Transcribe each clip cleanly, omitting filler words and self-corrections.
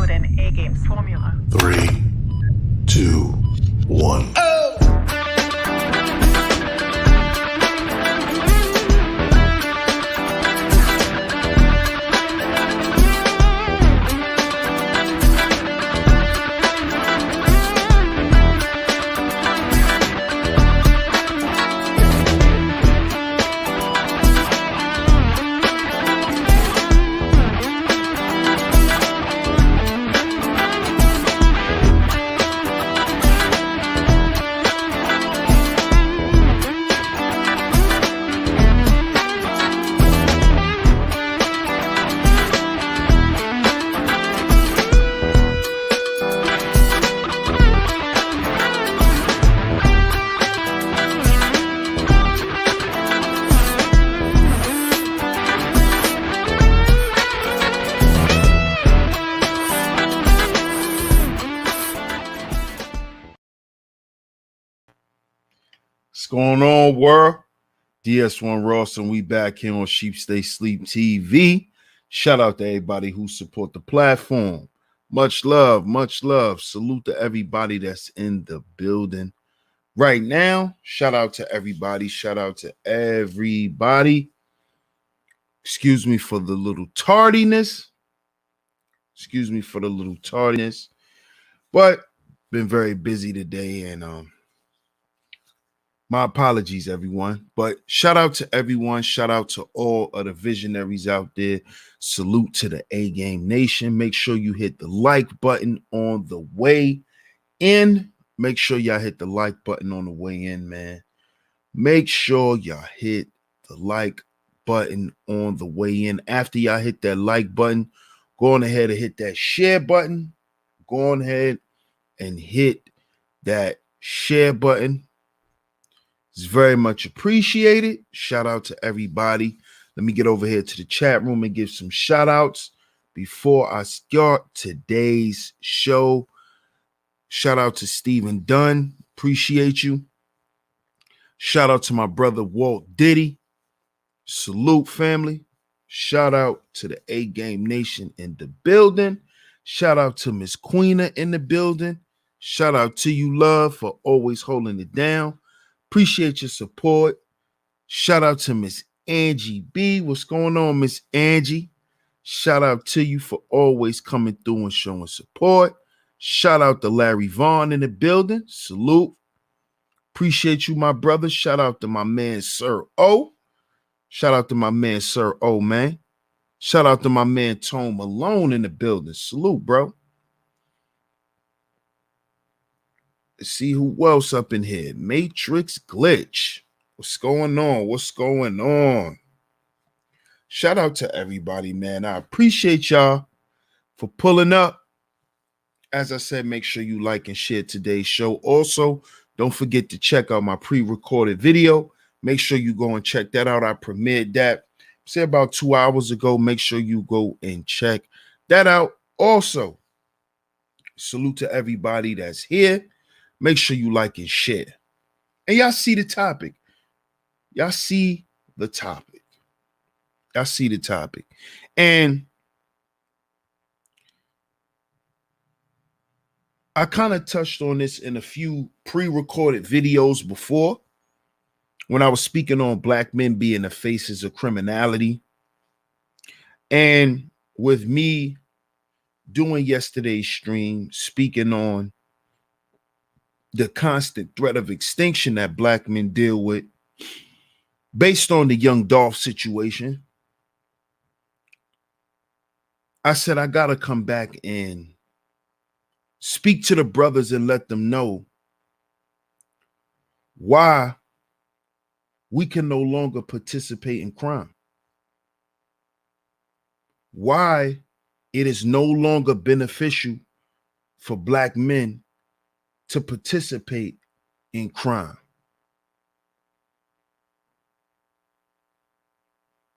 building A-game's formula. 3, 2, 1. What's going on, world? DS1 Ross, and we back here on SheepStaysLeepTV. Shout out to everybody who support the platform. Much love, much love. Salute to everybody that's in the building right now. Shout out to everybody. Shout out to everybody. Excuse me for the little tardiness. Excuse me for the little tardiness. But been very busy today, and my apologies, everyone. But shout out to everyone. Shout out to all of the visionaries out there. Salute to the A-Game Nation. Make sure you hit the like button on the way in. Make sure y'all hit the like button on the way in, man. Make sure y'all hit the like button on the way in. After y'all hit that like button, go on ahead and hit that share button. Go on ahead and hit that share button. It's very much appreciated. Shout out to everybody. Let me get over here to the chat room and give some shout outs before I start today's show. Shout out to Stephen Dunn. Appreciate you. Shout out to my brother Walt Diddy. Salute, family. Shout out to the A-Game Nation in the building. Shout out to Miss Queena in the building. Shout out to you, love, for always holding it down. Appreciate your support. Shout out to Miss Angie B. What's going on, Miss Angie? Shout out to you for always coming through and showing support. Shout out to Larry Vaughn in the building. Salute. Appreciate you, my brother. Shout out to my man, Sir O. Shout out to my man, Sir O, man. Shout out to my man, Tone Malone in the building. Salute, bro. Let's see who else up in here. Matrix Glitch. What's going on? What's going on? Shout out to everybody, man. I appreciate y'all for pulling up. As I said, make sure you like and share today's show. Also, don't forget to check out my pre-recorded video. Make sure you go and check that out. I premiered that, say, about 2 hours ago. Make sure you go and check that out. Also, salute to everybody that's here. Make sure you like and share. And y'all see the topic. Y'all see the topic. Y'all see the topic. And I kind of touched on this in a few pre-recorded videos before when I was speaking on black men being the faces of criminality. And with me doing yesterday's stream, speaking on the constant threat of extinction that black men deal with based on the Young Dolph situation, I said, I got to come back and speak to the brothers and let them know why we can no longer participate in crime. Why it is no longer beneficial for black men to participate in crime.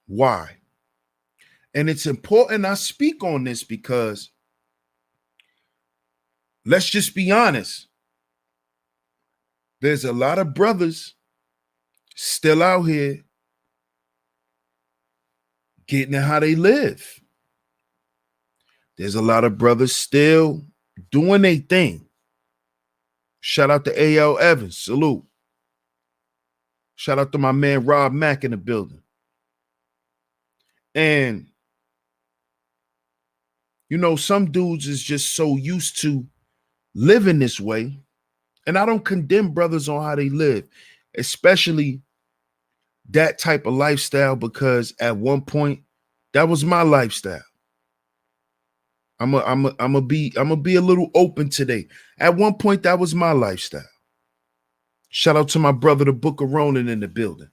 Why? And it's important I speak on this because let's just be honest. There's a lot of brothers still out here getting at how they live. There's a lot of brothers still doing their thing. Shout out to A.L. Evans. Salute. Shout out to my man Rob Mack in the building. And, you know, some dudes is just so used to living this way. And I don't condemn brothers on how they live, especially that type of lifestyle, because at one point that was my lifestyle. I'm gonna be a little open today. At one point, that was my lifestyle. Shout out to my brother, the Book of Ronan, in the building.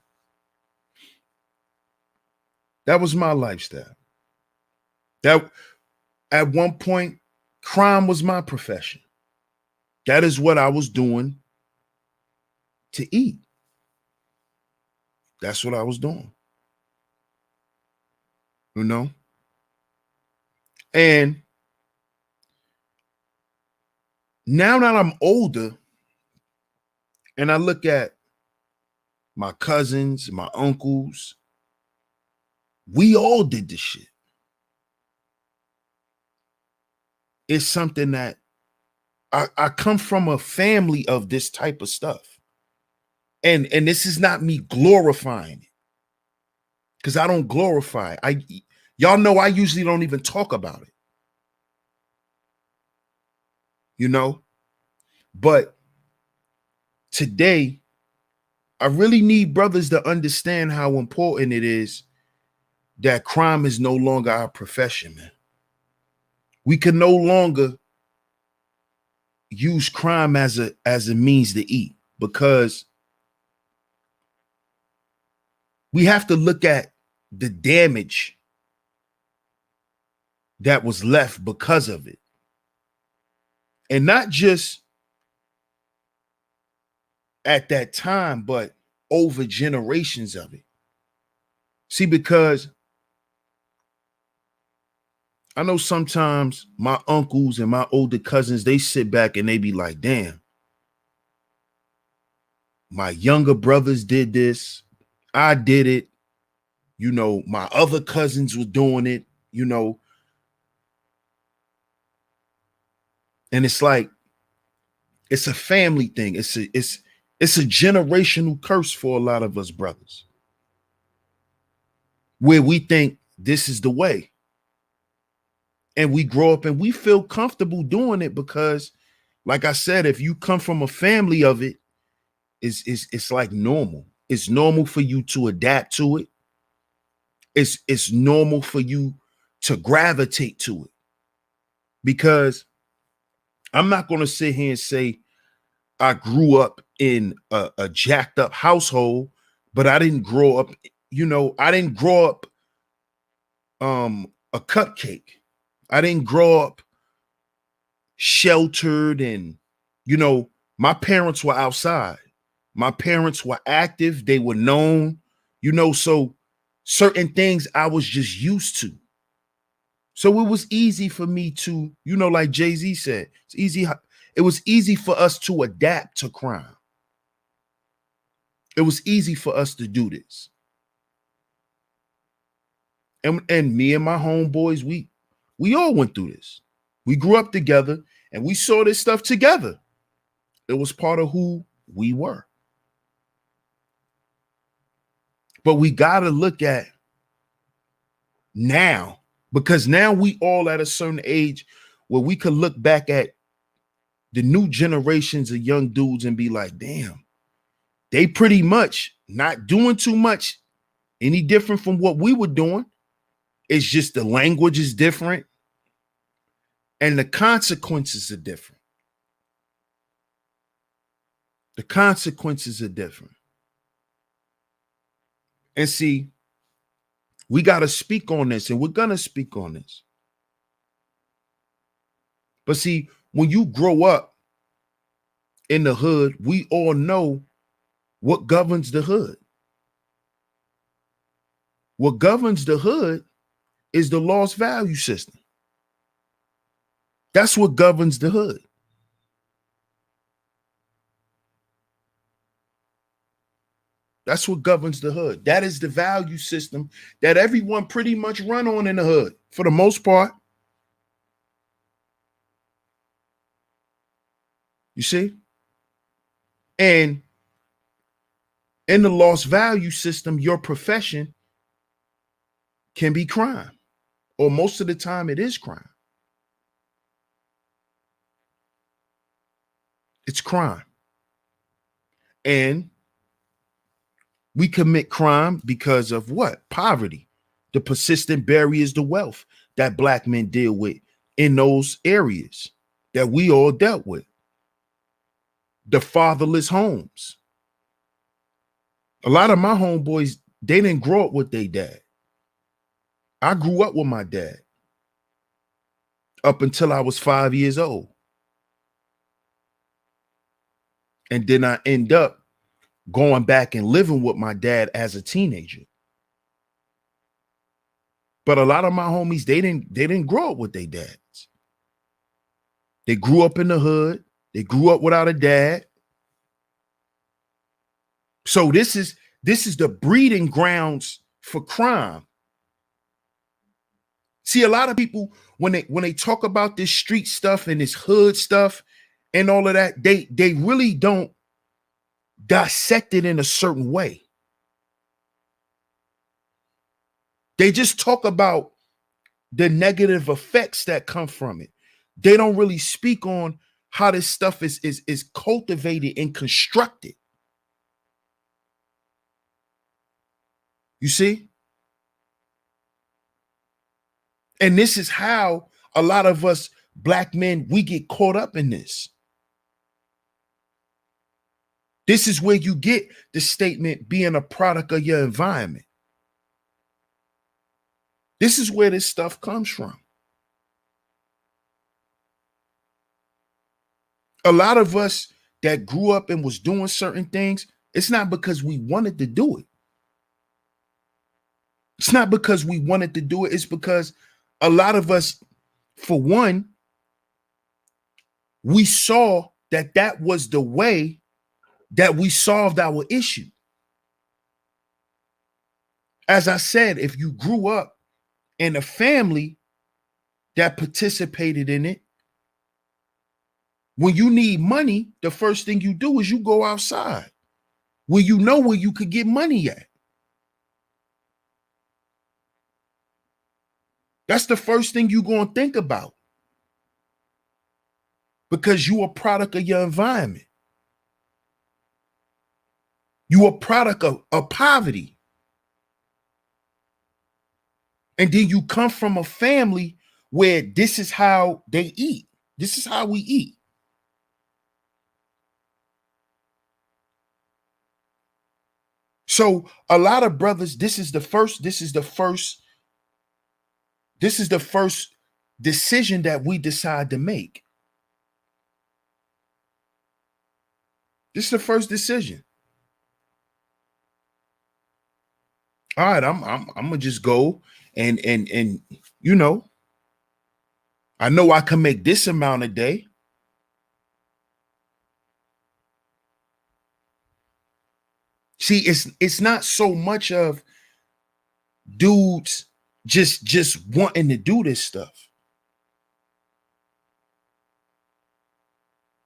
That was my lifestyle. That at one point, crime was my profession. That is what I was doing to eat. That's what I was doing. You know? And now that I'm older and I look at my cousins, my uncles, we all did this shit. It's something that I come from a family of this type of stuff. And this is not me glorifying it, because I don't glorify it. Y'all know I usually don't even talk about it. You know? But today, I really need brothers to understand how important it is that crime is no longer our profession, man. We can no longer use crime as a means to eat, because we have to look at the damage that was left because of it. And not just at that time, but over generations of it. See, because I know sometimes my uncles and my older cousins, they sit back and they be like, damn, my younger brothers did this. I did it. You know, my other cousins were doing it, you know. And it's like, it's a family thing. It's a generational curse for a lot of us brothers, where we think this is the way. And we grow up and we feel comfortable doing it because, like I said, if you come from a family of it, it's like normal. It's normal for you to adapt to it. It's normal for you to gravitate to it. Because I'm not going to sit here and say I grew up in a jacked up household, but I didn't grow up, you know, I didn't grow up a cupcake. I didn't grow up sheltered, and, you know, my parents were outside. My parents were active. They were known, you know, so certain things I was just used to. So it was easy for me to, you know, like Jay-Z said, it's easy. It was easy for us to adapt to crime. It was easy for us to do this. And me and my homeboys, we all went through this. We grew up together and we saw this stuff together. It was part of who we were. But we got to look at now, because now we all at a certain age where we could look back at the new generations of young dudes and be like, damn, they pretty much not doing too much any different from what we were doing. It's just the language is different and the consequences are different. The consequences are different. And see, we got to speak on this, and we're going to speak on this. But see, when you grow up in the hood, we all know what governs the hood. What governs the hood is the lost value system. That's what governs the hood. That's what governs the hood. That is the value system that everyone pretty much run on in the hood for the most part. You see? And in the lost value system, your profession can be crime, or most of the time it is crime. It's crime. And we commit crime because of what? Poverty, the persistent barriers to wealth that Black men deal with in those areas that we all dealt with. The fatherless homes. A lot of my homeboys, they didn't grow up with their dad. I grew up with my dad up until I was 5 years old. And then I end up going back and living with my dad as a teenager. But a lot of my homies, they didn't grow up with their dads. They grew up in the hood. They grew up without a dad. So this is the breeding grounds for crime. See, a lot of people, when they talk about this street stuff and this hood stuff and all of that, they really don't dissect it in a certain way. They just talk about the negative effects that come from it. They don't really speak on how this stuff is cultivated and constructed. You see? And this is how a lot of us Black men, we get caught up in this. This is where you get the statement being a product of your environment. This is where this stuff comes from. A lot of us that grew up and was doing certain things, it's not because we wanted to do it. It's not because we wanted to do it. It's because a lot of us, for one, we saw that that was the way that we solved our issue. As I said, if you grew up in a family that participated in it, when you need money, the first thing you do is you go outside where you know where you could get money at. That's the first thing you're going to think about, because you're a product of your environment. You're a product of poverty. And then you come from a family where this is how they eat. This is how we eat. So a lot of brothers, this is the first decision that we decide to make. This is the first decision. All right, I'm gonna just go and you know, I know I can make this amount a day. See, it's not so much of dudes just wanting to do this stuff.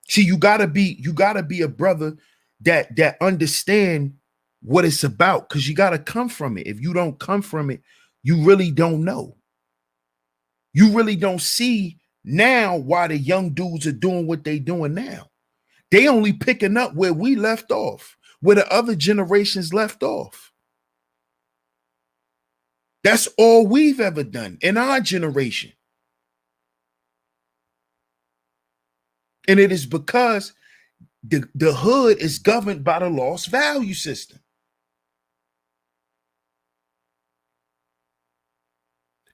See, you gotta be a brother that understand what it's about, because you gotta come from it. If you don't come from it, you really don't know. You really don't see now why the young dudes are doing what they doing now. They only picking up where we left off, where the other generations left off. That's all we've ever done in our generation. And it is because the hood is governed by the lost value system.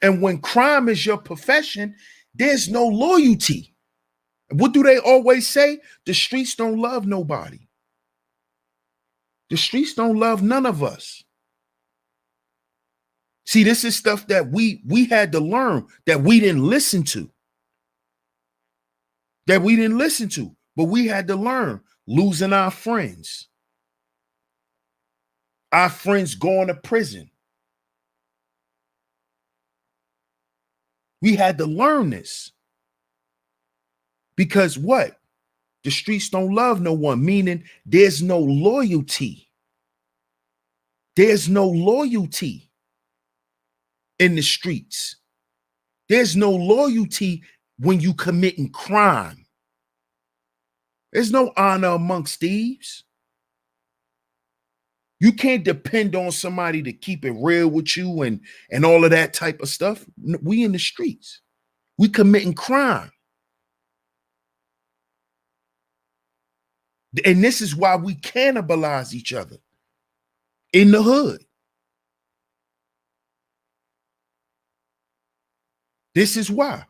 And when crime is your profession, there's no loyalty. What do they always say? The streets don't love nobody. The streets don't love none of us. See, this is stuff that we had to learn, that we didn't listen to. But we had to learn. Losing our friends going to prison. We had to learn this. Because what? The streets don't love no one, meaning there's no loyalty. There's no loyalty in the streets. There's no loyalty when you committing crime. There's no honor amongst thieves. You can't depend on somebody to keep it real with you and all of that type of stuff. We in the streets. We committing crime. And this is why we cannibalize each other in the hood. This is why.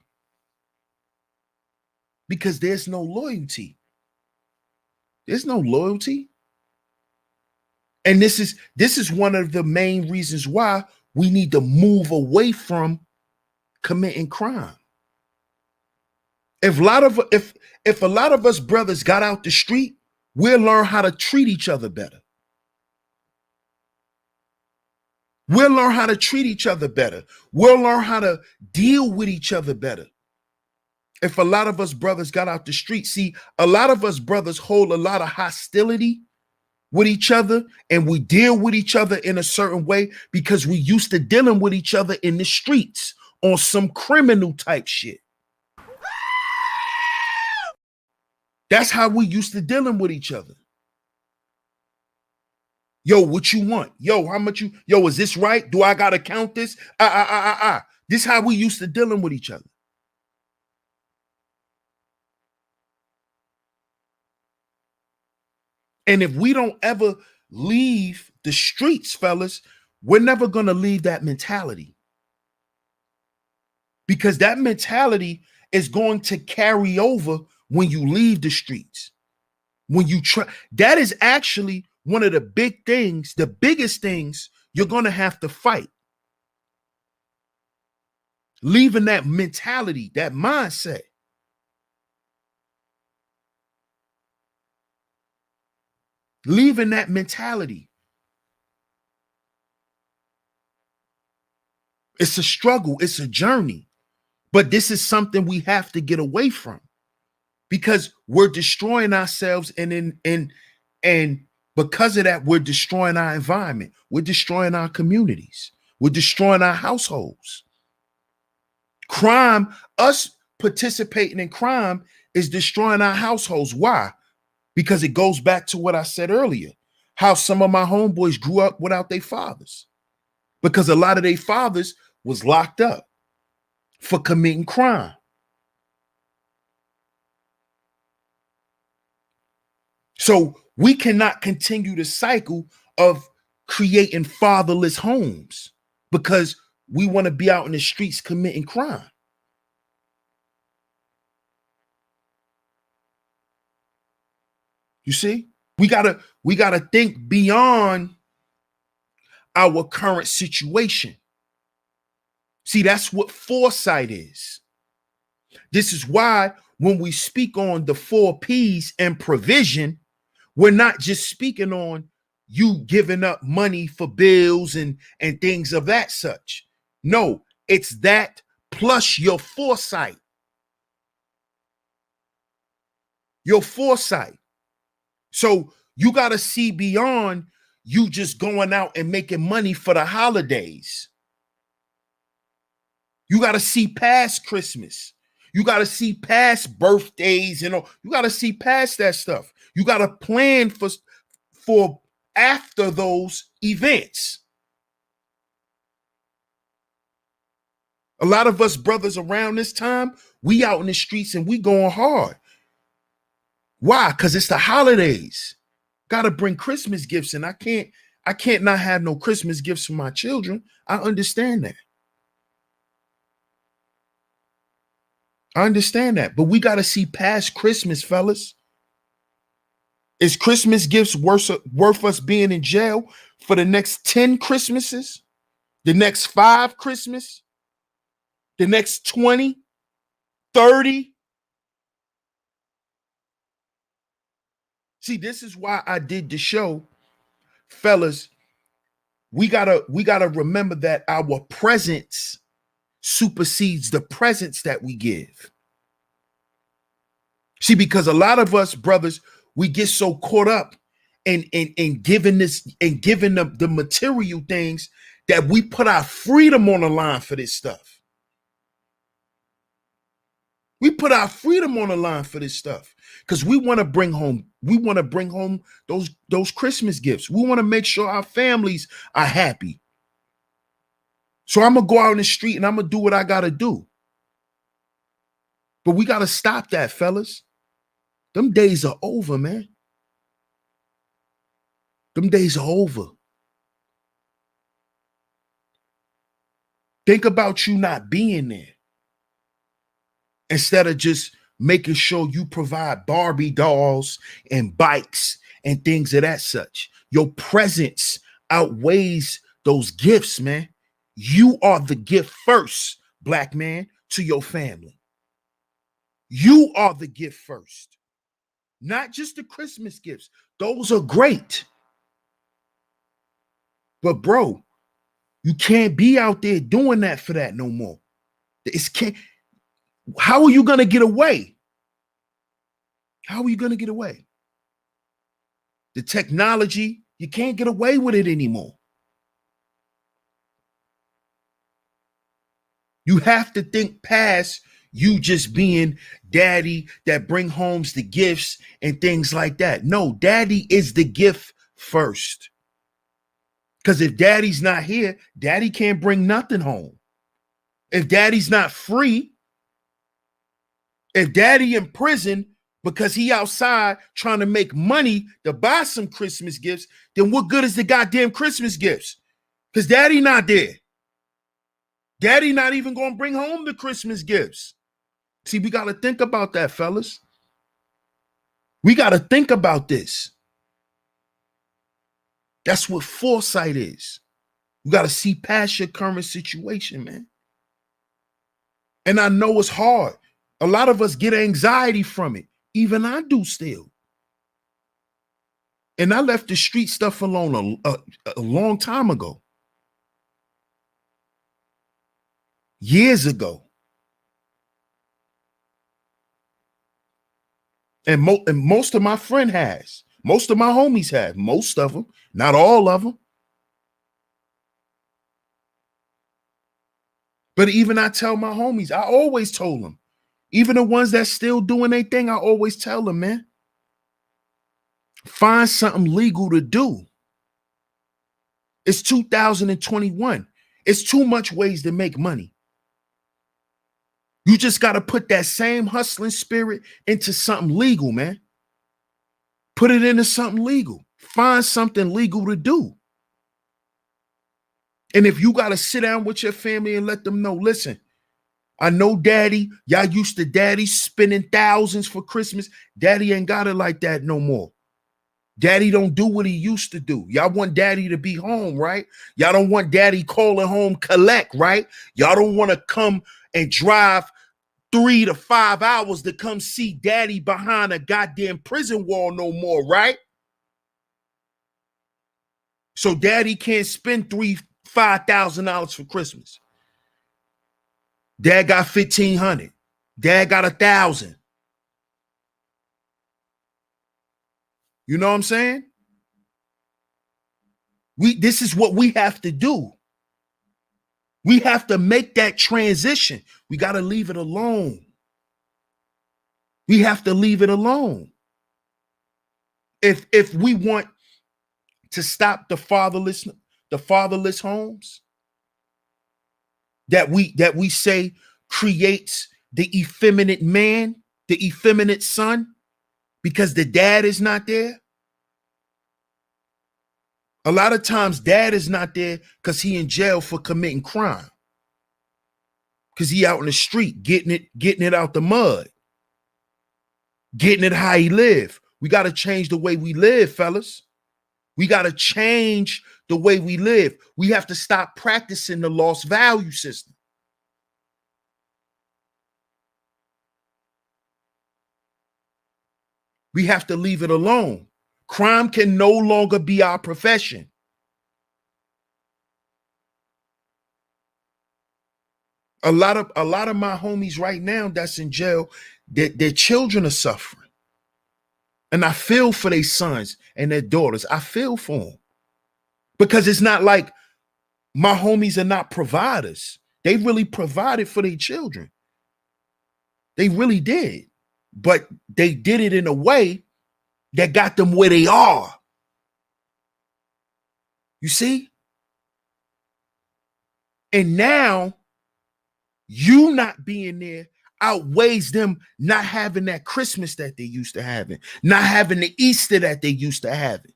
Because there's no loyalty. There's no loyalty. And this is one of the main reasons why we need to move away from committing crime. If a lot of us brothers got out the street, we'll learn how to treat each other better. We'll learn how to treat each other better. We'll learn how to deal with each other better. If a lot of us brothers got out the street, see, a lot of us brothers hold a lot of hostility with each other, and we deal with each other in a certain way because we used to dealing with each other in the streets on some criminal type shit. That's how we used to dealing with each other. Yo, what you want? Yo, how much you? Yo, is this right? Do I gotta count this? This is how we used to dealing with each other. And if we don't ever leave the streets, fellas, we're never gonna leave that mentality. Because that mentality is going to carry over when you leave the streets. When you try, that is actually one of the big things, the biggest things you're going to have to fight. Leaving that mentality, that mindset. Leaving that mentality. It's a struggle, it's a journey. But this is something we have to get away from because we're destroying ourselves and because of that, we're destroying our environment. We're destroying our communities. We're destroying our households. Crime, us participating in crime is destroying our households. Why? Because it goes back to what I said earlier, how some of my homeboys grew up without their fathers because a lot of their fathers was locked up for committing crime. So we cannot continue the cycle of creating fatherless homes because we want to be out in the streets committing crime. You see, we gotta think beyond our current situation. See, that's what foresight is. This is why when we speak on the 4 P's and provision, we're not just speaking on you giving up money for bills and things of that such. No, it's that plus your foresight. Your foresight. So you got to see beyond you just going out and making money for the holidays. You got to see past Christmas. You got to see past birthdays and all. You got to see past that stuff. You got to plan for after those events. A lot of us brothers around this time, we out in the streets and we going hard. Why? Because it's the holidays. Got to bring Christmas gifts, and I can't not have no Christmas gifts for my children. I understand that. I understand that, but we got to see past Christmas, fellas. Is Christmas gifts worth us being in jail for the next 10 Christmases? The next 5 Christmas? The next 20? 30? See, this is why I did the show. Fellas, we gotta remember that our presence supersedes the presents that we give. See, because a lot of us brothers, we get so caught up in giving this and giving the material things that we put our freedom on the line for this stuff. We put our freedom on the line for this stuff because we want to bring home. We want to bring home those Christmas gifts. We want to make sure our families are happy. So I'm gonna go out in the street and I'm gonna do what I gotta do. But we gotta stop that, fellas. Them days are over, man. Them days are over. Think about you not being there instead of just making sure you provide Barbie dolls and bikes and things of that such. Your presence outweighs those gifts, man. You are the gift first, black man, to your family. You are the gift first, not just the Christmas gifts. Those are great. But bro, you can't be out there doing that for that no more. How are you going to get away? How are you going to get away? The technology, you can't get away with it anymore. You have to think past you just being daddy that bring homes the gifts and things like that. No, daddy is the gift first. Because if daddy's not here, daddy can't bring nothing home. If daddy's not free, if daddy in prison because he outside trying to make money to buy some Christmas gifts, then what good is the goddamn Christmas gifts? Because daddy not there. Daddy not even going to bring home the Christmas gifts. See, we got to think about that, fellas. We got to think about this. That's what foresight is. You got to see past your current situation, man. And I know it's hard. A lot of us get anxiety from it. Even I do still. And I left the street stuff alone a long time ago. Years ago. And most of my friend has. Most of my homies have. Most of them. Not all of them. But even I tell my homies, I always told them, even the ones that still doing their thing, I always tell them, man, find something legal to do. It's 2021. It's too much ways to make money. You just got to put that same hustling spirit into something legal, man. Put it into something legal. Find something legal to do. And if you got to sit down with your family and let them know, listen, I know daddy, y'all used to daddy spending thousands for Christmas. Daddy ain't got it like that no more. Daddy don't do what he used to do. Y'all want daddy to be home, right? Y'all don't want daddy calling home collect, right? Y'all don't want to come and drive 3 to 5 hours to come see daddy behind a goddamn prison wall no more, right? So daddy can't spend $5,000 for Christmas. Dad got $1,500. Dad got $1,000. You know what I'm saying? This is what we have to do. We have to make that transition. We got to leave it alone. We have to leave it alone. If we want to stop the fatherless homes that we say creates the effeminate man, the effeminate son, because the dad is not there. A lot of times dad is not there because he in jail for committing crime. Because he out in the street getting it out the mud. Getting it how he live. We got to change the way we live, fellas. We got to change the way we live. We have to stop practicing the lost value system. We have to leave it alone. Crime can no longer be our profession. A lot of my homies right now that's in jail, their children are suffering. And I feel for their sons and their daughters. I feel for them. Because it's not like my homies are not providers. They really provided for their children. They really did. But they did it in a way that got them where they are. You see? And now you not being there outweighs them not having that Christmas that they used to having, not having the Easter that they used to having.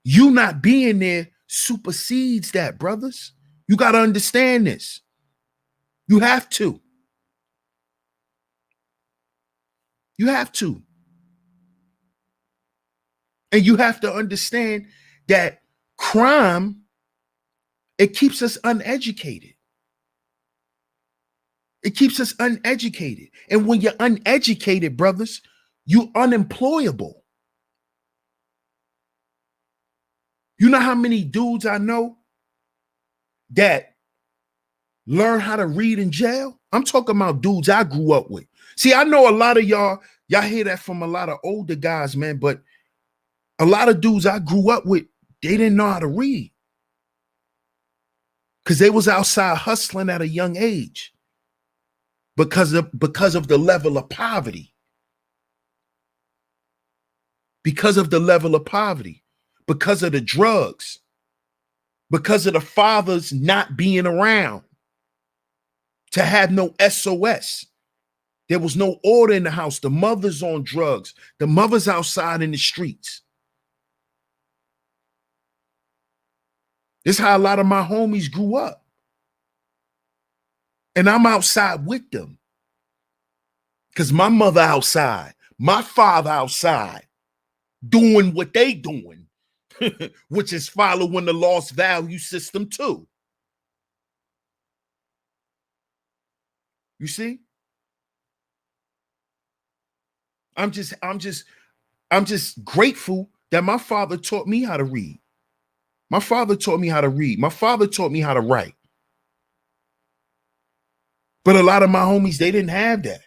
You not being there supersedes that, brothers. You got to understand this. You have to. You have to. And you have to understand that crime, it keeps us uneducated. It keeps us uneducated. And when you're uneducated, brothers, you're unemployable. You know how many dudes I know that learn how to read in jail? I'm talking about dudes I grew up with. See, I know a lot of y'all hear that from a lot of older guys, man, but a lot of dudes I grew up with, they didn't know how to read because they was outside hustling at a young age because of the level of poverty. Because of the level of poverty, because of the drugs, because of the fathers not being around to have no SOS. There was no order in the house. The mother's on drugs. The mother's outside in the streets. This is how a lot of my homies grew up. And I'm outside with them. Because my mother outside, my father outside, doing what they doing, which is following the lost value system too. You see? I'm just grateful that my father taught me how to read. My father taught me how to read. My father taught me how to write. But a lot of my homies, they didn't have that.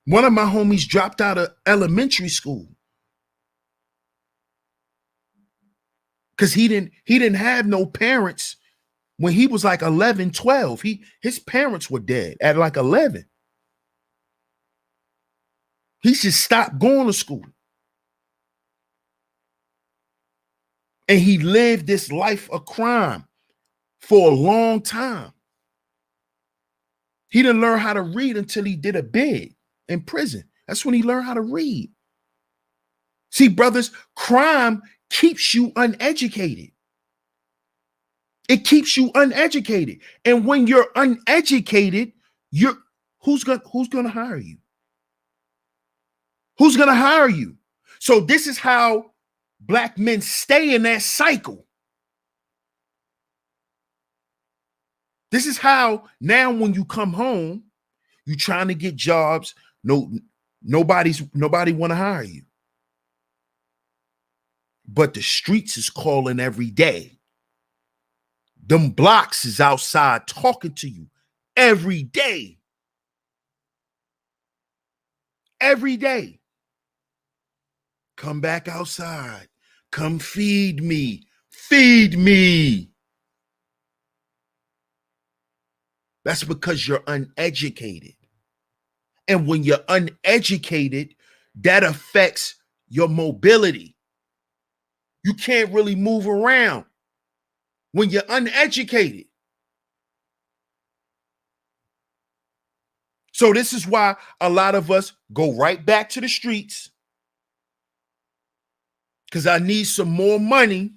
One of my homies dropped out of elementary school because he didn't have no parents when he was like 11, 12. His parents were dead at like 11. He just stopped going to school. And he lived this life of crime for a long time. He didn't learn how to read until he did a bid in prison. That's when he learned how to read. See, brothers, crime keeps you uneducated. It keeps you uneducated. And when you're uneducated, who's gonna hire you? Who's gonna hire you? So this is how Black men stay in that cycle. This is how now when you come home, you're trying to get jobs. Nobody want to hire you. But the streets is calling every day. Them blocks is outside talking to you every day. Every day. Come back outside. Come feed me. Feed me. That's because you're uneducated. And when you're uneducated, that affects your mobility. You can't really move around when you're uneducated. So this is why a lot of us go right back to the streets, because I need some more money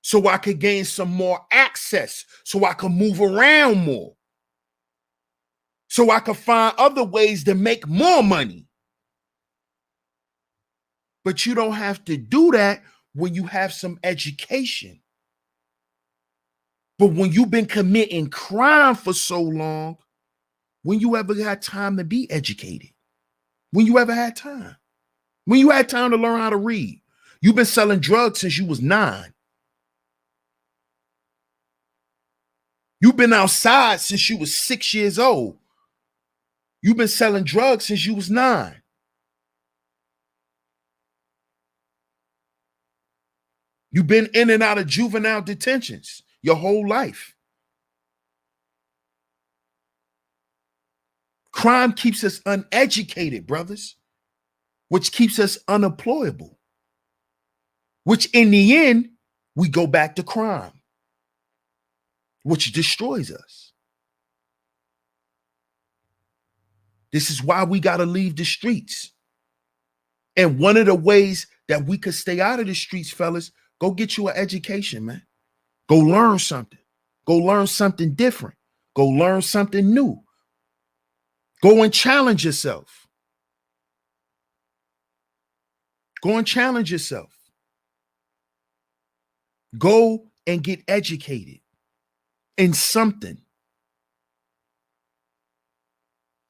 so I could gain some more access, so I can move around more, so I can find other ways to make more money. But you don't have to do that when you have some education. But when you've been committing crime for so long, when you ever had time to be educated? When you ever had time? When you had time to learn how to read? You've been selling drugs since you was 9. You've been outside since you was 6 years old. You've been selling drugs since you was 9. You've been in and out of juvenile detentions your whole life. Crime keeps us uneducated, brothers, which keeps us unemployable, which in the end, we go back to crime, which destroys us. This is why we got to leave the streets. And one of the ways that we could stay out of the streets, fellas, go get you an education, man. Go learn something. Go learn something different. Go learn something new. Go and challenge yourself. Go and challenge yourself. Go and get educated in something.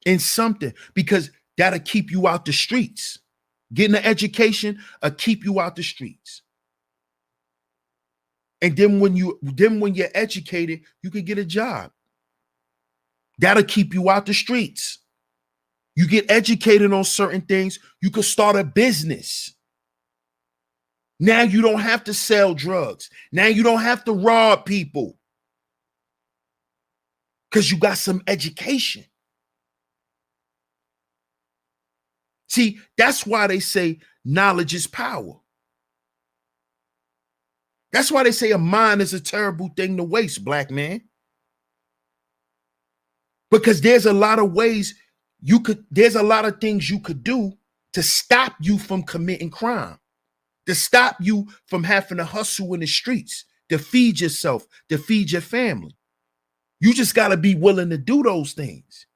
In something, because that'll keep you out the streets. Getting an education will keep you out the streets. And then when you're educated, you can get a job. That'll keep you out the streets. You get educated on certain things, you could start a business. Now you don't have to sell drugs. Now you don't have to rob people because you got some education. See, that's why they say knowledge is power. That's why they say a mind is a terrible thing to waste, black man. Because there's a lot of ways there's a lot of things you could do to stop you from committing crime, to stop you from having to hustle in the streets, to feed yourself, to feed your family. You just got to be willing to do those things.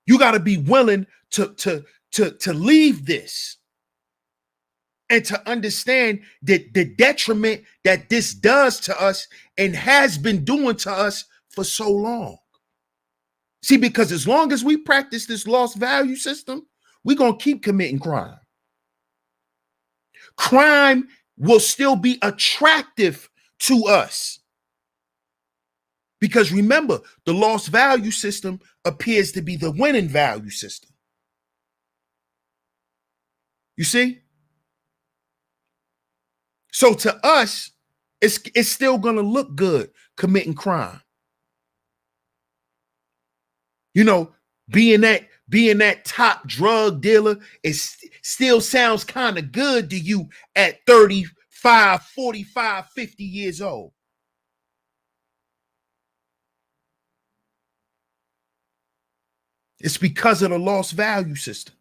You got to be willing to leave this and to understand that the detriment that this does to us and has been doing to us for so long. See, because as long as we practice this lost value system, we're going to keep committing crime. Crime will still be attractive to us. Because remember, the lost value system appears to be the winning value system. You see? So to us, it's still going to look good committing crime. You know, being that top drug dealer, it still sounds kind of good to you at 35, 45, 50 years old. It's because of the lost value system.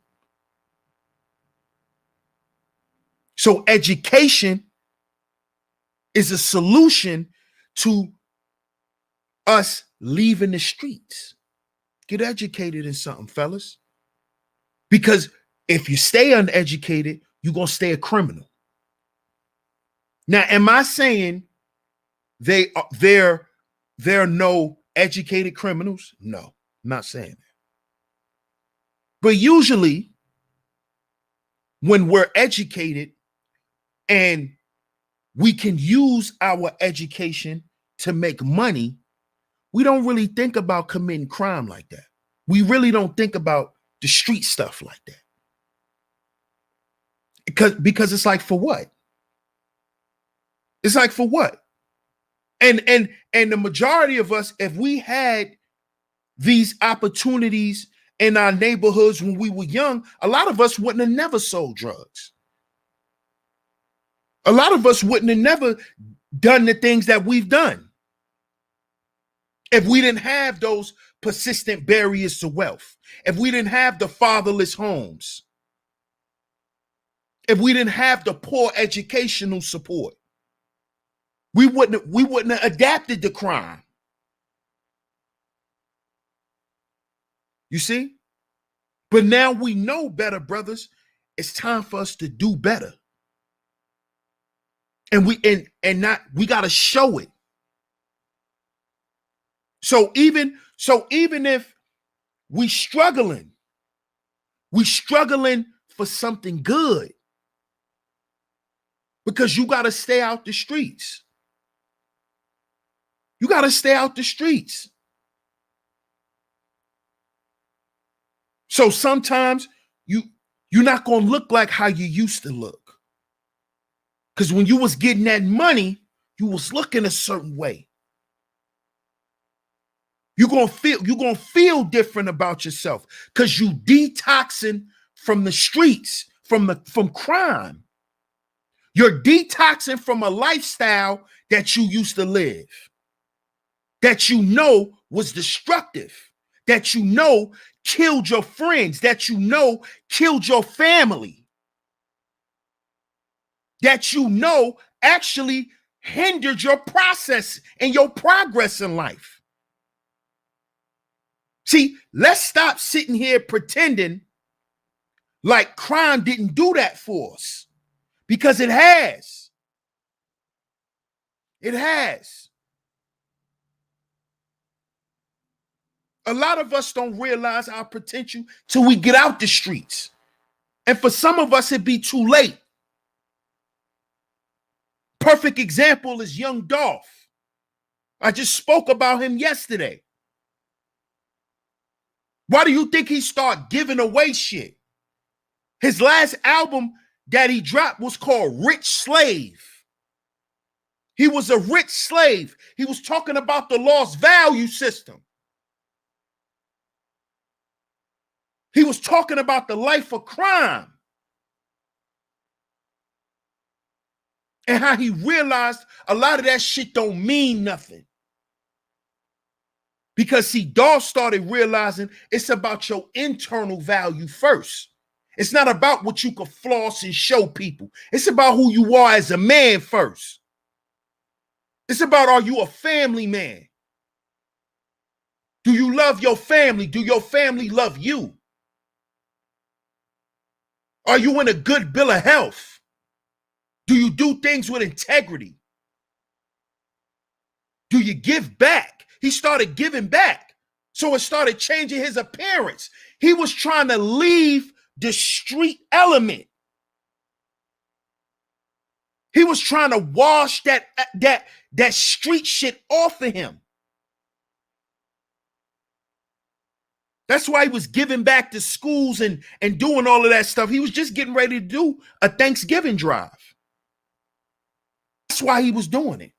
So education is a solution to us leaving the streets. Get educated in something, fellas. Because if you stay uneducated, you're going to stay a criminal. Now, am I saying there are no educated criminals? No, I'm not saying that. But usually, when we're educated and we can use our education to make money, we don't really think about committing crime like that. We really don't think about the street stuff like that. Because it's like, for what? It's like, for what? And the majority of us, if we had these opportunities in our neighborhoods when we were young, a lot of us wouldn't have never sold drugs. A lot of us wouldn't have never done the things that we've done if we didn't have those persistent barriers to wealth, if we didn't have the fatherless homes, if we didn't have the poor educational support. We wouldn't have adapted to crime. You see? But now we know better, brothers. It's time for us to do better. And we got to show it. So even if we struggling for something good, because you got to stay out the streets. You got to stay out the streets. So sometimes you're not going to look like how you used to look. Because when you was getting that money, you was looking a certain way. You're gonna feel different about yourself because you detoxing from the streets, from crime. You're detoxing from a lifestyle that you used to live, that you know was destructive, that you know killed your friends, that you know killed your family, that you know actually hindered your process and your progress in life. See, let's stop sitting here pretending like crime didn't do that for us, because it has. It has. A lot of us don't realize our potential till we get out the streets. And for some of us, it'd be too late. Perfect example is young Dolph. I just spoke about him yesterday. Why do you think he started giving away shit? His last album that he dropped was called Rich Slave. He was a rich slave. He was talking about the lost value system. He was talking about the life of crime and how he realized a lot of that shit don't mean nothing. Because see, Dolph started realizing it's about your internal value first. It's not about what you can floss and show people. It's about who you are as a man first. It's about, are you a family man? Do you love your family? Do your family love you? Are you in a good bill of health? Do you do things with integrity? Do you give back? He started giving back. So it started changing his appearance. He was trying to leave the street element. He was trying to wash that street shit off of him. That's why he was giving back to schools and doing all of that stuff. He was just getting ready to do a Thanksgiving drive. That's why he was doing it.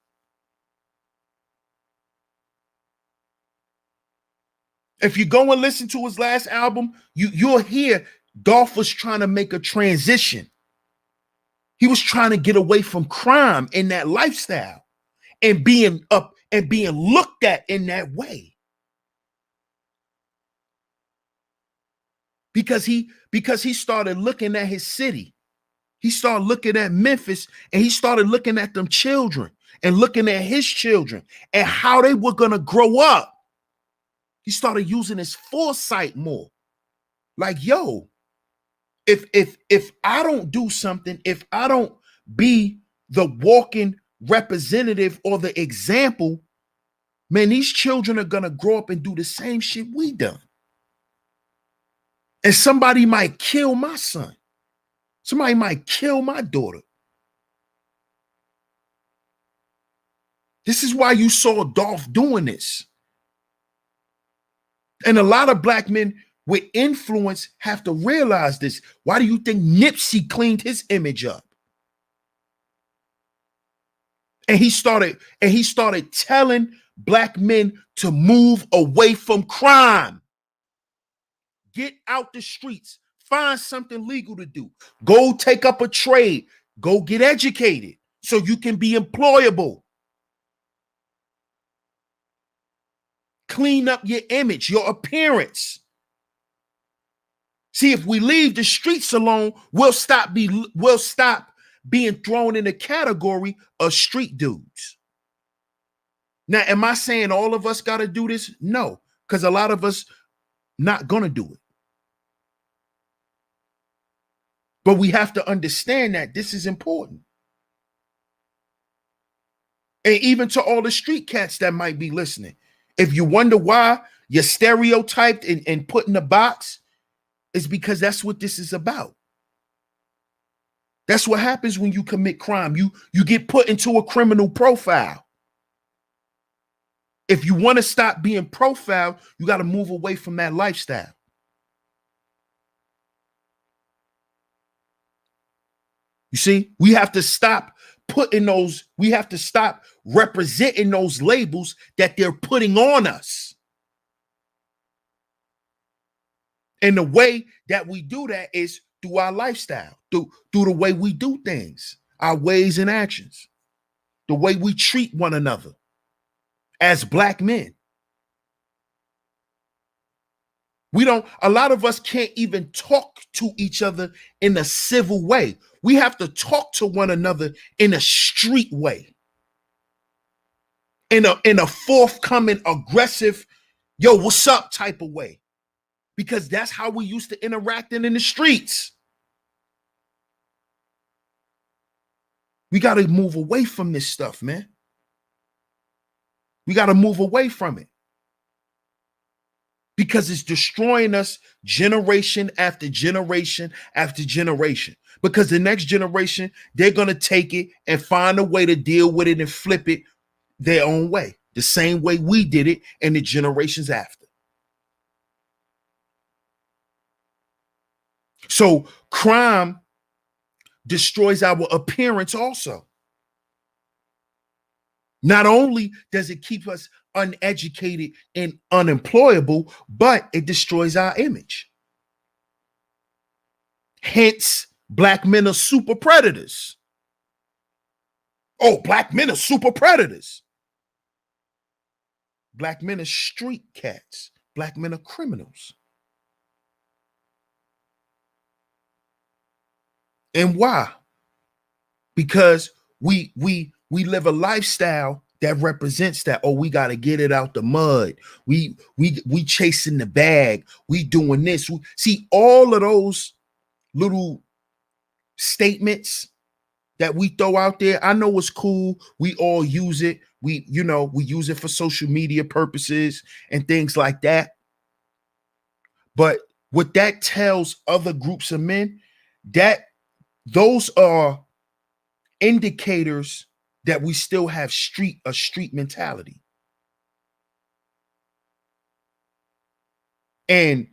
If you go and listen to his last album, you'll hear Dolph was trying to make a transition. He was trying to get away from crime in that lifestyle and being up and being looked at in that way. Because he started looking at his city. He started looking at Memphis, and he started looking at them children and looking at his children and how they were going to grow up. He started using his foresight more. Like, yo, if I don't do something, if I don't be the walking representative or the example, man, these children are going to grow up and do the same shit we done. And somebody might kill my son. Somebody might kill my daughter. This is why you saw Dolph doing this. And a lot of black men with influence have to realize this. Why do you think Nipsey cleaned his image up? And he started telling black men to move away from crime. Get out the streets. Find something legal to do. Go take up a trade. Go get educated so you can be employable. Clean up your image, your appearance. See, if we leave the streets alone, we'll stop being thrown in the category of street dudes. Now, am I saying all of us got to do this? No, because a lot of us not going to do it. But we have to understand that this is important. And even to all the street cats that might be listening, if you wonder why you're stereotyped and put in a box, it's because that's what this is about. That's what happens when you commit crime. You get put into a criminal profile. If you want to stop being profiled, you got to move away from that lifestyle. You see, we have to stop we have to stop representing those labels that they're putting on us. And the way that we do that is through our lifestyle, through the way we do things, our ways and actions, the way we treat one another as Black men. A lot of us can't even talk to each other in a civil way. We have to talk to one another in a street way, in a forthcoming, aggressive, yo, what's up type of way, because that's how we used to interacting in the streets. We got to move away from this stuff, man. We got to move away from it, because it's destroying us generation after generation after generation. Because the next generation, they're going to take it and find a way to deal with it and flip it their own way, the same way we did it and the generations after. So crime destroys our appearance also. Not only does it keep us uneducated and unemployable, but it destroys our image. Hence, Black men are super predators. Oh, Black men are super predators. Black men are street cats. Black men are criminals. And why? Because we live a lifestyle that represents that. Oh, we got to get it out the mud. We chasing the bag. We doing this. See, all of those little statements that we throw out there, I know it's cool. We all use it. We use it for social media purposes and things like that. But what that tells other groups of men, that those are indicators that we still have a street mentality. And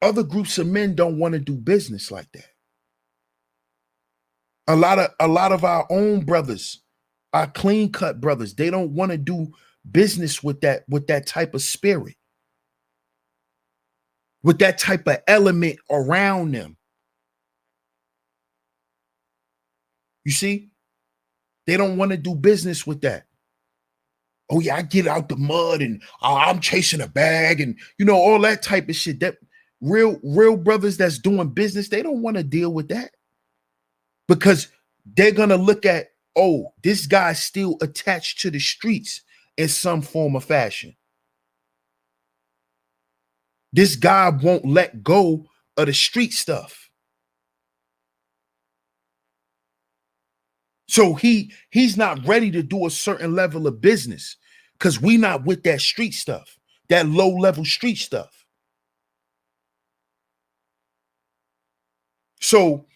other groups of men don't want to do business like that. A lot of our own brothers, our clean cut brothers, they don't want to do business with that type of spirit, with that type of element around them. You see, they don't want to do business with that. Oh yeah, I get out the mud and I'm chasing a bag and all that type of shit. That real brothers that's doing business, they don't want to deal with that, because they're gonna look at, oh, this guy's still attached to the streets in some form or fashion. This guy won't let go of the street stuff. So he's not ready to do a certain level of business, because we not with that street stuff, that low level street stuff. So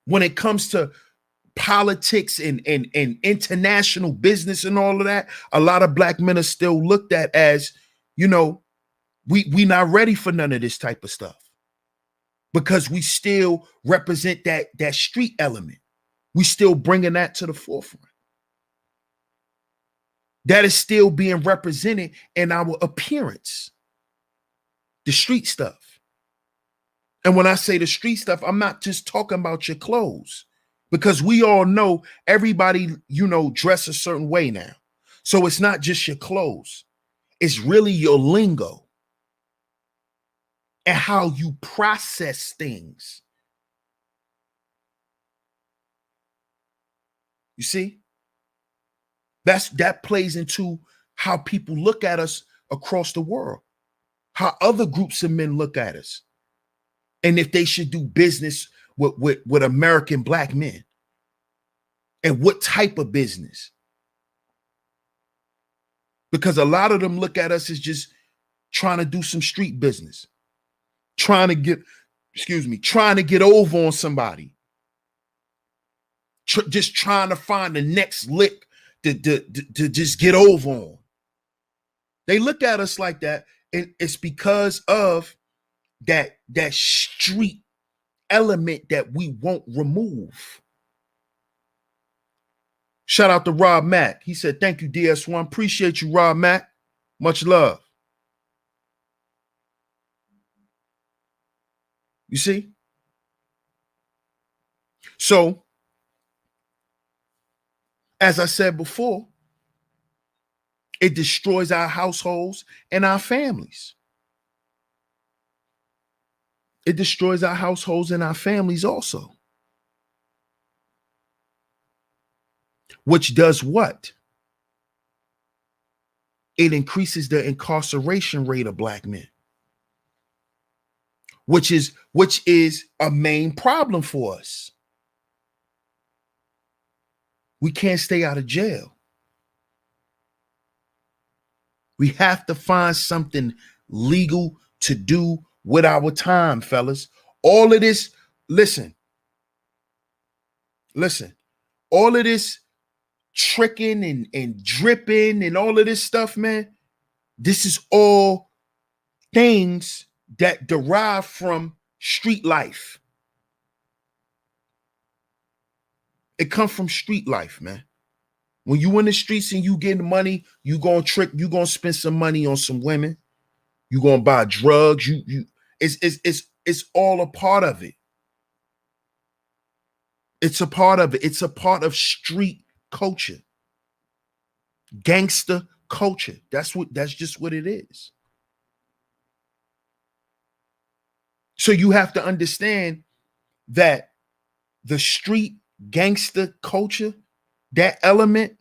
when it comes to politics and international business and all of that, a lot of Black men are still looked at as, we not ready for none of this type of stuff, because we still represent that street element. We still bringing that to the forefront. That is still being represented in our appearance, the street stuff. And when I say the street stuff, I'm not just talking about your clothes, because we all know everybody, dress a certain way now. So it's not just your clothes. It's really your lingo and how you process things. You see, that plays into how people look at us across the world, how other groups of men look at us, and if they should do business with American Black men, and what type of business. Because a lot of them look at us as just trying to do some street business, trying to get over on somebody. Just trying to find the next lick to just get over on. They look at us like that, and it's because of that street element that we won't remove. Shout out to Rob Mack. He said, thank you, DS1. Appreciate you, Rob Mack. Much love. You see? So, as I said before, it destroys our households and our families. It destroys our households and our families also. Which does what? It increases the incarceration rate of Black men, which is a main problem for us. We can't stay out of jail. We have to find something legal to do with our time, fellas. All of this, listen, all of this tricking and dripping and all of this stuff, man, this is all things that derive from street life. It comes from street life, man. When you in the streets and you getting money, you gonna trick, you gonna spend some money on some women, you gonna buy drugs, it's all a part of it. It's a part of it. It's a part of street culture, gangster culture. That's just what it is. So you have to understand that the street gangster culture, that element,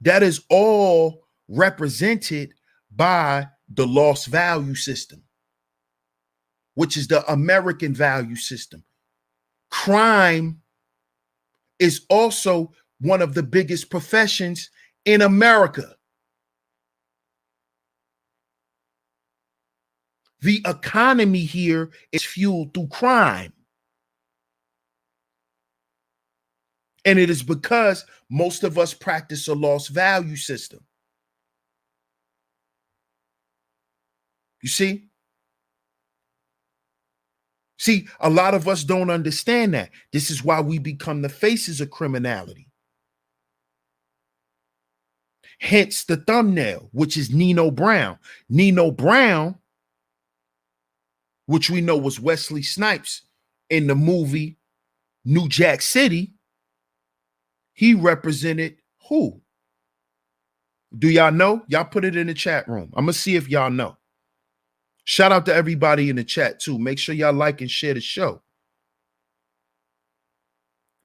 that is all represented by the lost value system, which is the American value system. Crime is also one of the biggest professions in America. The economy here is fueled through crime. And it is because most of us practice a lost value system. You see? See, a lot of us don't understand that. This is why we become the faces of criminality. Hence the thumbnail, which is Nino Brown. Nino Brown, which we know was Wesley Snipes in the movie New Jack City, he represented who? Do y'all know? Y'all put it in the chat room. I'm going to see if y'all know. Shout out to everybody in the chat too. Make sure y'all like and share the show.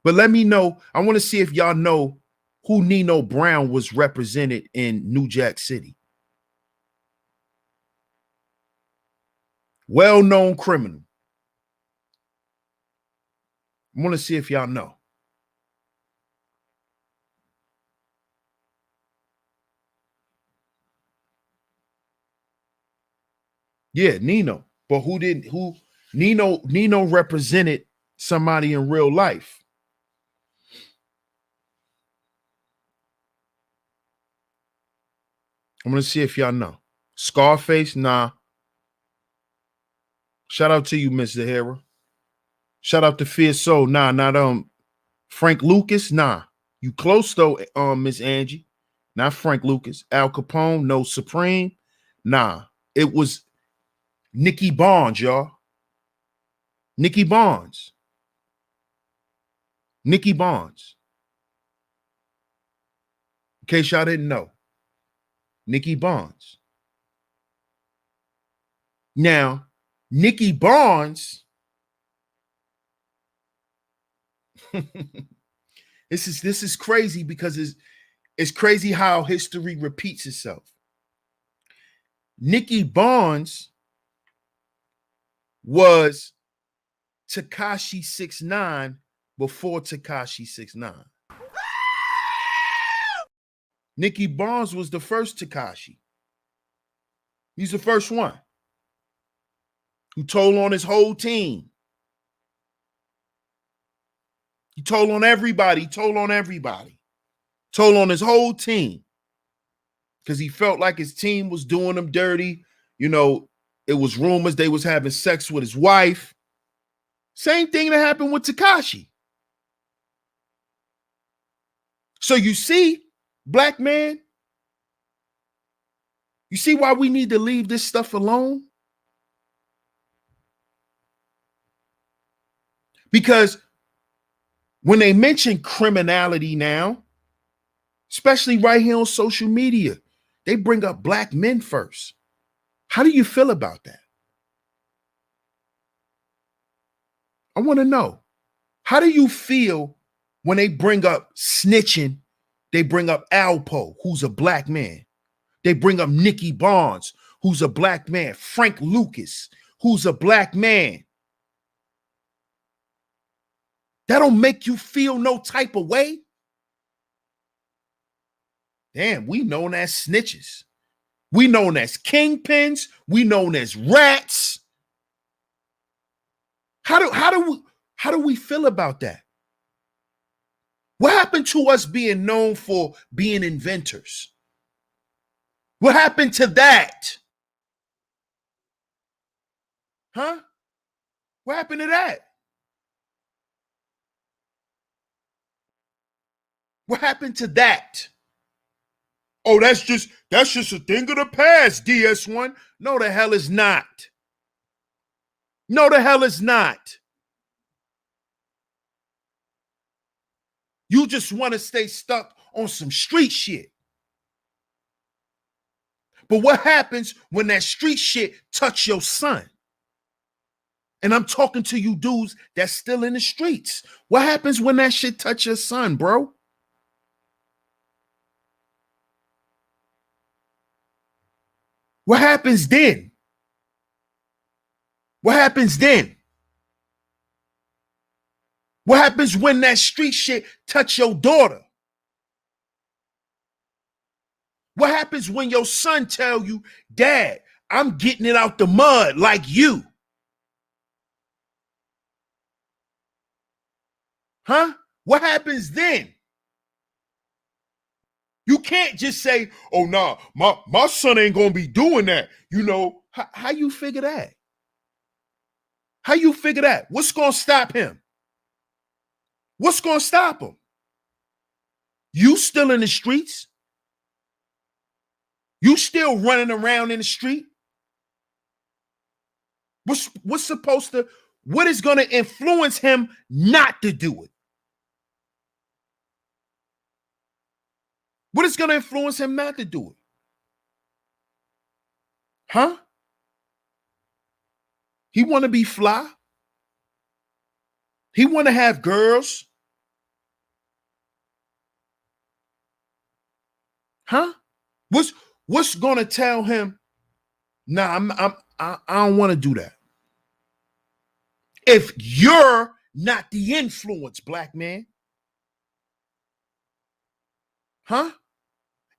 But let me know. I want to see if y'all know who Nino Brown was represented in New Jack City. Well-known criminal. I want to see if y'all know. Yeah, Nino. But Nino represented somebody in real life. I'm going to see if y'all know. Scarface, nah. Shout out to you, Miss Zahara. Shout out to Fierce Soul. Nah, not Frank Lucas, nah. You close though, Miss Angie. Not Frank Lucas. Al Capone, no. Supreme, nah. It was Nicky Barnes, y'all. Nicky Barnes. Nicky Barnes. In case y'all didn't know. Nicky Barnes. Now, Nicky Barnes. This is crazy because it's crazy how history repeats itself. Nicky Barnes was Tekashi 6ix9ine before Tekashi 6ix9ine. Nicky Barnes was the first Tekashi. He's the first one who told on his whole team. He told on everybody. Told on his whole team because he felt like his team was doing him dirty. You know, it was rumors they was having sex with his wife. Same thing that happened with Tekashi. So you see, black man, you see why we need to leave this stuff alone? Because when they mention criminality now, especially right here on social media, they bring up black men first. How do you feel about that? I want to know. How do you feel when they bring up snitching? They bring up Alpo, who's a black man. They bring up Nicky Barnes, who's a black man. Frank Lucas, who's a black man. That don't make you feel no type of way? Damn, we known as snitches. We known as kingpins. We known as rats. How do we feel about that? What happened to us being known for being inventors? What happened to that? Huh? What happened to that? What happened to that? Oh, that's just a thing of the past, DS1. No, the hell is not. No, the hell is not. You just want to stay stuck on some street shit. But what happens when that street shit touch your son? And I'm talking to you dudes that's still in the streets. What happens when that shit touch your son, bro? What happens then? What happens then? What happens when that street shit touch your daughter? What happens when your son tell you, Dad, I'm getting it out the mud like you? Huh? What happens then? You can't just say, oh, nah, my son ain't going to be doing that. You know, how you figure that? How you figure that? What's going to stop him? What's going to stop him? You still in the streets? You still running around in the street? What is going to influence him not to do it? What is going to influence him not to do it? Huh? He want to be fly? He want to have girls? Huh? What's going to tell him, nah, I don't want to do that? If you're not the influence, black man. Huh?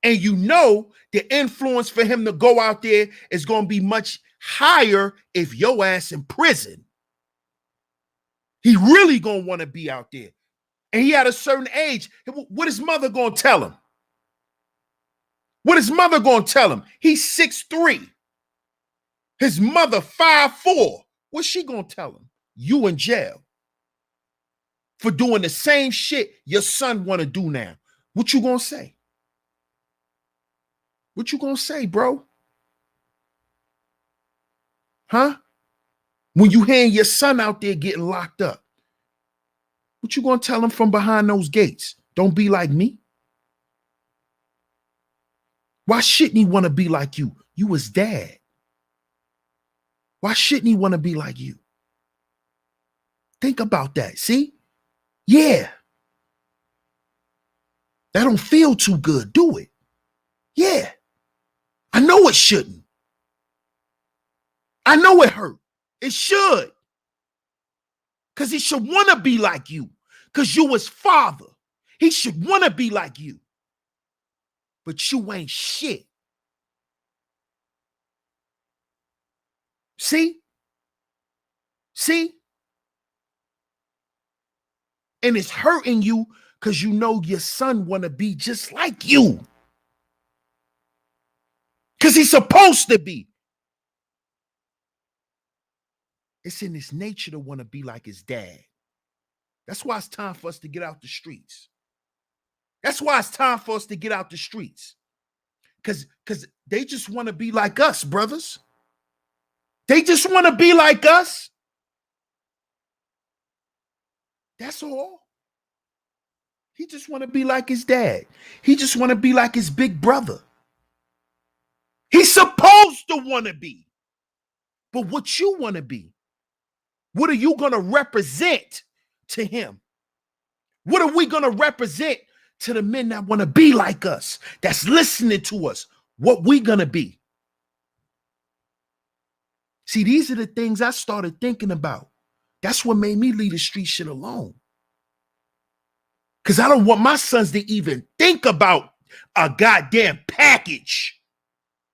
And you know the influence for him to go out there is going to be much higher if your ass in prison. He really going to want to be out there. And he at a certain age. What is mother going to tell him? What is mother going to tell him? He's 6'3". His mother 5'4". What's she going to tell him? You in jail for doing the same shit your son want to do now. What you going to say? What you going to say, bro? Huh? When you hearing your son out there getting locked up, what you going to tell him from behind those gates? Don't be like me. Why shouldn't he want to be like you? You was dad. Why shouldn't he want to be like you? Think about that. See? Yeah. That don't feel too good. Do it. Yeah. I know it shouldn't. I know it hurt. It should. Because he should want to be like you. Because you his father. He should want to be like you. But you ain't shit. See? See? And it's hurting you Because you know your son want to be just like you. Because he's supposed to be. It's in his nature to want to be like his dad. That's why it's time for us to get out the streets. That's why it's time for us to get out the streets. Because they just want to be like us, brothers. They just want to be like us. That's all. He just want to be like his dad. He just want to be like his big brother. He's supposed to want to be. But what you want to be? What are you going to represent to him? What are we going to represent to the men that want to be like us, that's listening to us? What we going to be? See, these are the things I started thinking about. That's what made me leave the street shit alone. Because I don't want my sons to even think about a goddamn package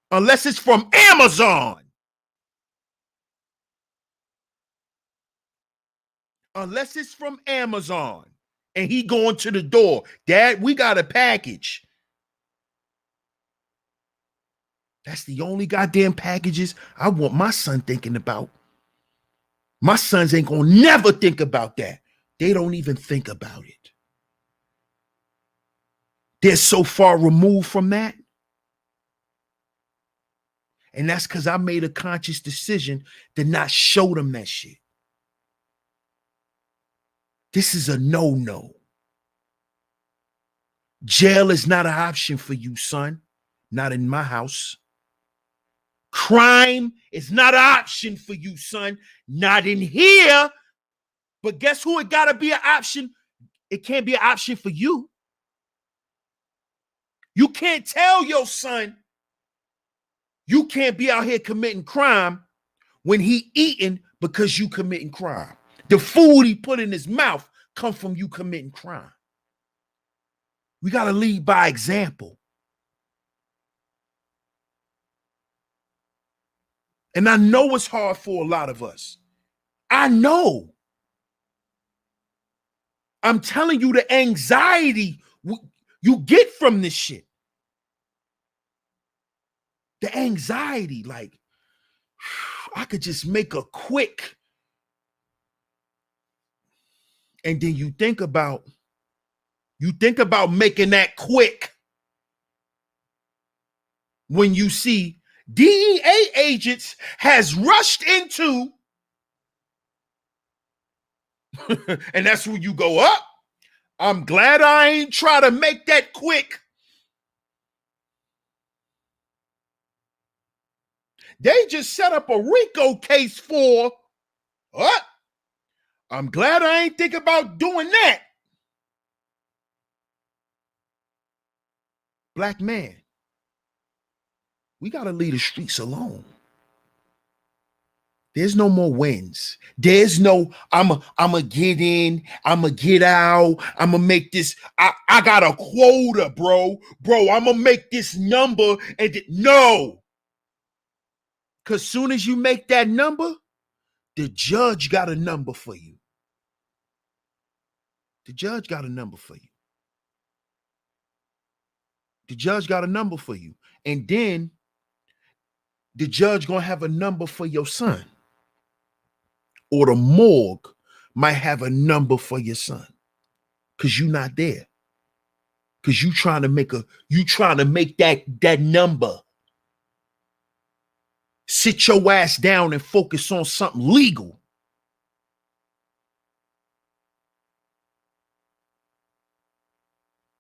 unless it's from Amazon. Unless it's from Amazon and he going to the door. Dad, we got a package. That's the only goddamn packages I want my son thinking about. My sons ain't gonna never think about that. They don't even think about it. They're so far removed from that. And that's because I made a conscious decision to not show them that shit. This is a no-no. Jail is not an option for you, son. Not in my house. Crime is not an option for you, son. Not in here. But guess who it gotta be an option? It can't be an option for you. You can't tell your son you can't be out here committing crime when he eating because you committing crime. The food he put in his mouth come from you committing crime. We got to lead by example. And I know it's hard for a lot of us. I know. I'm telling you the anxiety you get from this shit. The anxiety, like, I could just make a quick. And then you think about making that quick when you see DEA agents has rushed into, and that's when you go up. I'm glad I ain't try to make that quick. They just set up a RICO case for what? I'm glad I ain't think about doing that. Black man, we got to leave the streets alone. There's no more wins. There's no, I'ma get in, I'ma get out, I'ma make this. I got a quota, bro. I'ma make this number. And no. Because soon as you make that number, the judge got a number for you. The judge got a number for you. The judge got a number for you. And then the judge gonna have a number for your son. Or the morgue might have a number for your son. Because you're not there. Because you trying to make that number. Sit your ass down and focus on something legal.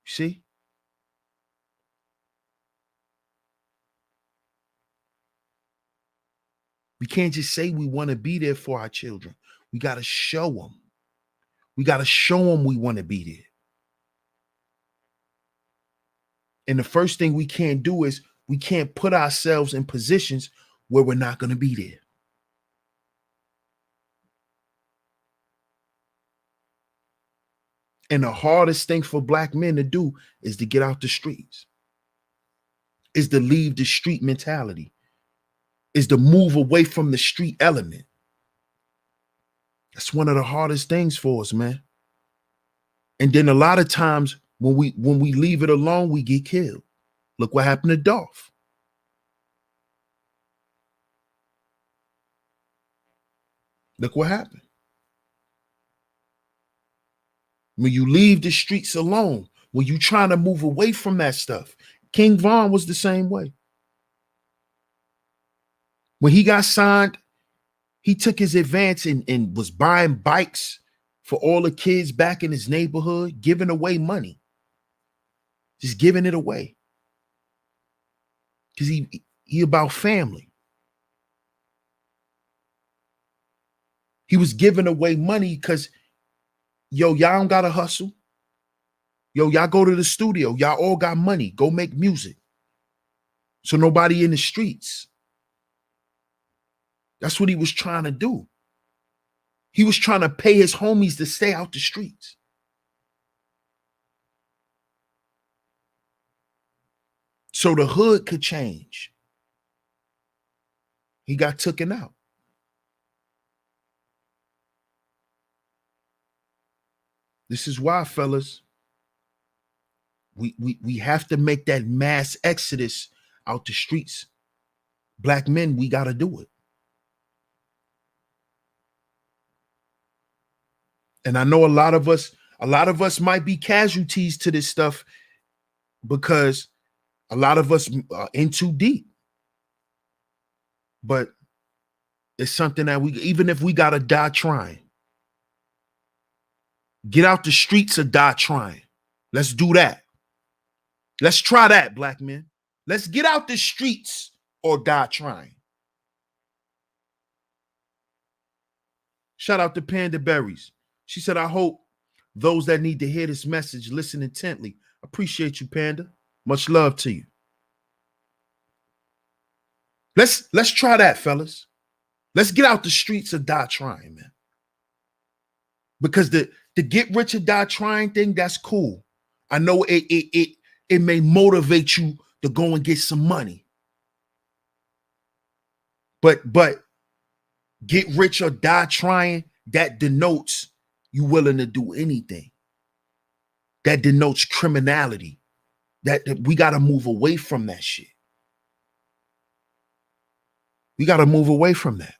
See? We can't just say we want to be there for our children. We got to show them. We got to show them we want to be there. And the first thing we can't do is we can't put ourselves in positions where we're not going to be there. And the hardest thing for black men to do is to get out the streets, is to leave the street mentality, is to move away from the street element. That's one of the hardest things for us, man. And then a lot of times when we leave it alone, we get killed. Look what happened to Dolph. Look what happened. When you leave the streets alone, when you trying to move away from that stuff. King Von was the same way. When he got signed, he took his advance and was buying bikes for all the kids back in his neighborhood, giving away money. Just giving it away. Because he about family. He was giving away money because, yo, y'all don't gotta hustle. Yo, y'all go to the studio. Y'all all got money. Go make music. So nobody in the streets. That's what he was trying to do. He was trying to pay his homies to stay out the streets. So the hood could change. He got taken out. This is why, fellas, we have to make that mass exodus out the streets. Black men, we got to do it. And I know a lot of us might be casualties to this stuff because a lot of us are in too deep. But it's something that even if we got to die trying, get out the streets or die trying. Let's do that. Let's try that, black men. Let's get out the streets or die trying. Shout out to Panda Berries. She said, I hope those that need to hear this message listen intently. Appreciate you, Panda. Much love to you. Let's try that, fellas. Let's get out the streets or die trying, man. Because the get rich or die trying thing, that's cool. I know it may motivate you to go and get some money. But get rich or die trying, that denotes you willing to do anything. That denotes criminality. That we got to move away from that shit. We got to move away from that.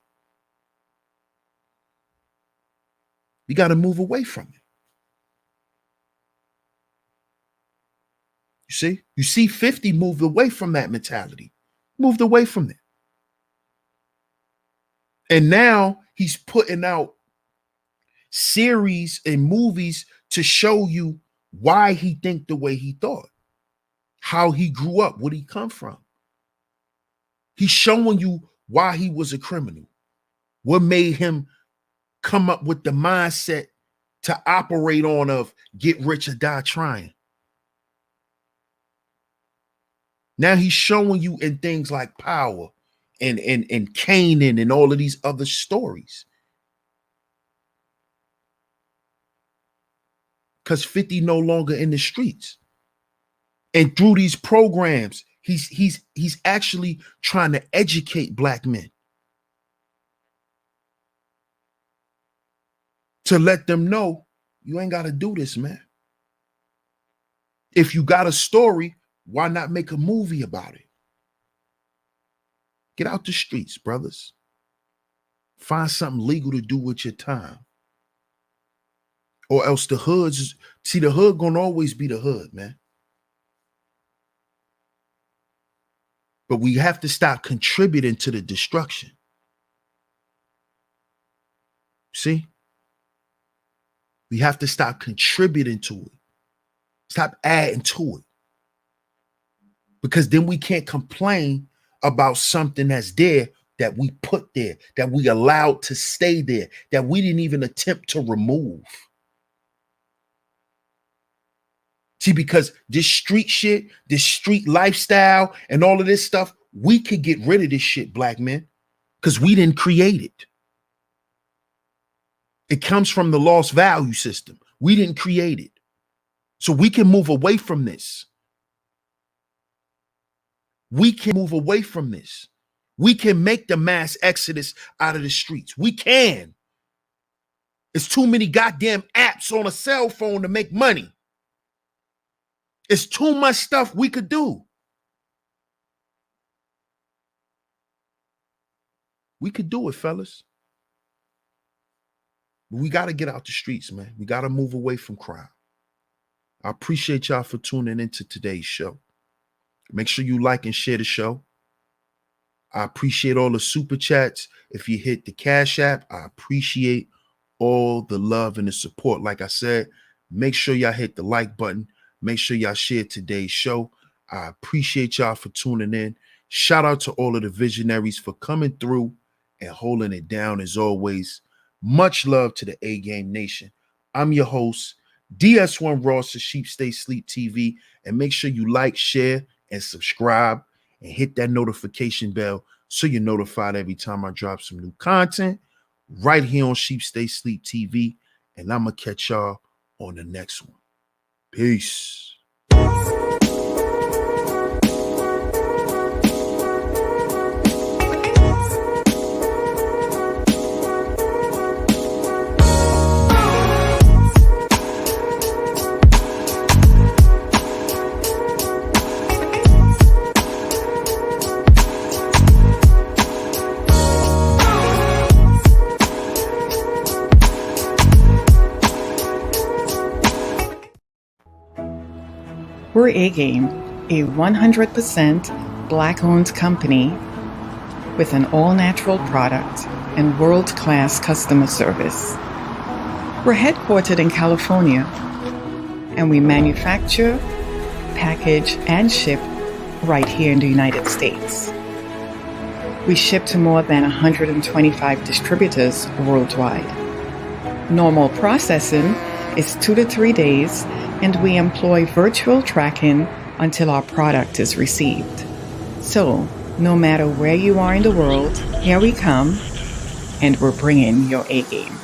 We got to move away from it. You see 50 moved away from that mentality, moved away from it. And now he's putting out series and movies to show you why he think the way he thought, how he grew up, where he come from. He's showing you why he was a criminal, what made him come up with the mindset to operate on of get rich or die trying. Now he's showing you in things like Power and Canaan and all of these other stories. Because 50 no longer in the streets. And through these programs, he's actually trying to educate black men. To let them know you ain't got to do this, man. If you got a story, why not make a movie about it? Get out the streets, brothers. Find something legal to do with your time. Or else the hoods, see, the hood gonna always be the hood, man. But we have to stop contributing to the destruction. See? We have to stop contributing to it. Stop adding to it. Because then we can't complain about something that's there, that we put there, that we allowed to stay there, that we didn't even attempt to remove. See, because this street shit, this street lifestyle, and all of this stuff, we could get rid of this shit, black men, because we didn't create it. It comes from the lost value system. We didn't create it. So we can move away from this. We can move away from this. We can make the mass exodus out of the streets. We can. It's too many goddamn apps on a cell phone to make money. It's too much stuff we could do. We could do it, fellas. But we got to get out the streets, man. We got to move away from crime. I appreciate y'all for tuning into today's show. Make sure you like and share the show. I appreciate all the super chats. If you hit the Cash App, I appreciate all the love and the support. Like I said, make sure y'all hit the like button. Make sure y'all share today's show. I appreciate y'all for tuning in. Shout out to all of the visionaries for coming through and holding it down as always. Much love to the A-Game Nation. I'm your host, DS1 Ross of Sheep Stay Sleep TV. And make sure you like, share, and subscribe. And hit that notification bell so you're notified every time I drop some new content right here on Sheep Stay Sleep TV. And I'm going to catch y'all on the next one. Peace. We're A-Game, a 100% Black-owned company with an all-natural product and world-class customer service. We're headquartered in California, and we manufacture, package, and ship right here in the United States. We ship to more than 125 distributors worldwide. Normal processing is 2 to 3 days, and we employ virtual tracking until our product is received. So, no matter where you are in the world, here we come, and we're bringing your A-game.